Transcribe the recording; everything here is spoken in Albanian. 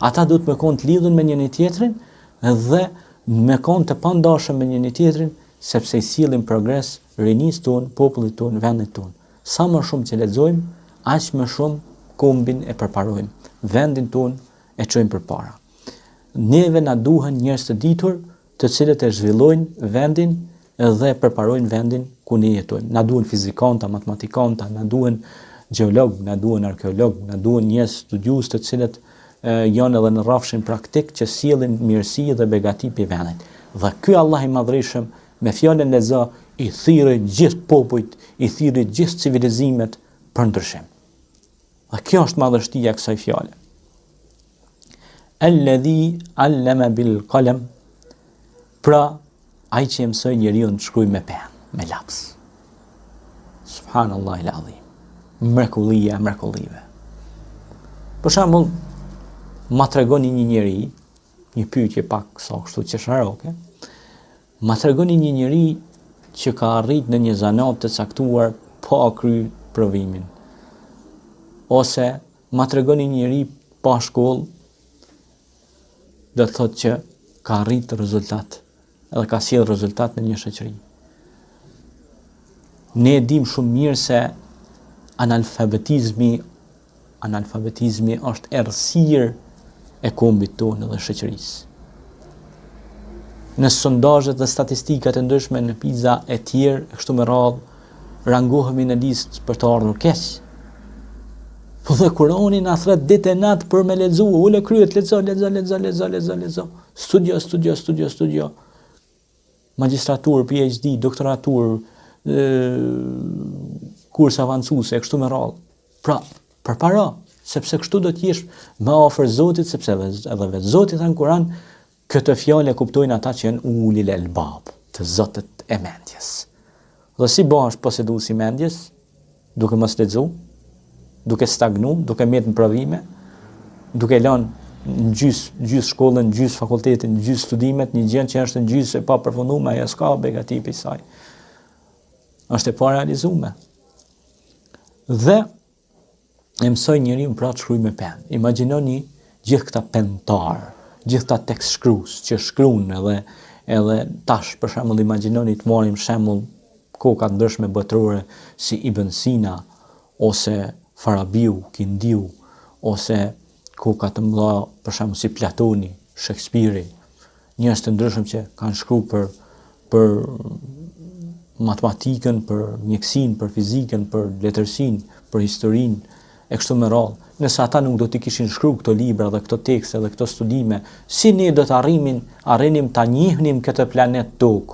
Ata duhet me konë të lidhur me njëri tjetrin dhe me konë të pandashëm me njëri tjetrin, sepse i sillin progres rinisë tonë, popullit tonë, vendit tonë. Sa më shumë që lexojmë, aq më shumë kombin e përparojmë, vendin tonë e çojmë përpara. Neve na duhen njerëz të ditur, të cilët e zhvillojnë vendin dhe përparojnë vendin ku ne jetojmë. Na duhen fizikanta, matematikanta, na duhen gjeolog, na duhen arkeolog, na duhen njerëz studiues të cilët janë edhe në rrafshin praktik që sjellin mirësi dhe begati për vendin. Dhe ky Allah i madhreshëm me fjalën e za i thirrë gjithë popujt, i thirrë gjithë civilizimet për ndryshim. Dhe kjo është madhështia e kësaj fjale. Alladhi allama bil qalam, pra ai që mësoi njeriu të shkruajë me penë, me laps. Subhanallahu al-azim. Mrekullia e mrekullive. Për shembull, ma tregoni një njeri, një pyetje pak sa kështu qesharoke, ma tregoni një njeri që ka arrit në një zanat të caktuar pa kry provimin. Ose ma tregoni një njeri pa shkollë, do të thotë që ka arrit rezultat, edhe ka sjell rezultat në një shoqëri. Ne dim shumë mirë se analfabetizmi është errësirë e kombit tonë dhe shoqërisë. Në sondazhet dhe statistikat e ndryshme në PISA e tjerë, e kështu me radhë, rangohemi në listë për të ardhur keq. Po dhe Kurani na thret ditë e natë për me lexu, ule kryet, lexo. Studio. Magjistraturë, PhD, doktoraturë, kurs avancuese, e kështu me radhë. Pra, përpara, sepse kështu do të jesh më afër Zotit, sepse edhe vetë Zoti thënë Kur'an, këtë fjalë e kuptojnë ata që janë ulil albab, të zotët e mendjes. Dhe si bash poseduesi i mendjes, duke mos lexu, duke stagnu, duke mjetë në provime, duke lënë në gjys shkollën, në gjys fakultetin, në gjys studimet, një gjë që është në gjys e pa përfunduar, ajo s'ka begati për saj. Është e pa realizuar. Dhe e mësoi njeriu pra të shkruaj me penë. Imagjinoni gjithë këta pentar, gjithë këta tekst shkrues që shkruan edhe tash për shembull imagjinoni të marrim shembull koka ndryshme botërore si Ibn Sina ose Farabiu, Kindiu, ose koka të mëdha për shembull si Platoni, Shakespeare, njerëz të ndryshëm që kanë shkruar për matematikën, për mjekësinë, për fizikën, për letërsinë, për historinë, e kështu me radhë. Nëse ata nuk do t'i kishin shkruar këto libra dhe këto tekste dhe këto studime, si ne do të arrinim ta njihnim këtë planet Tokë,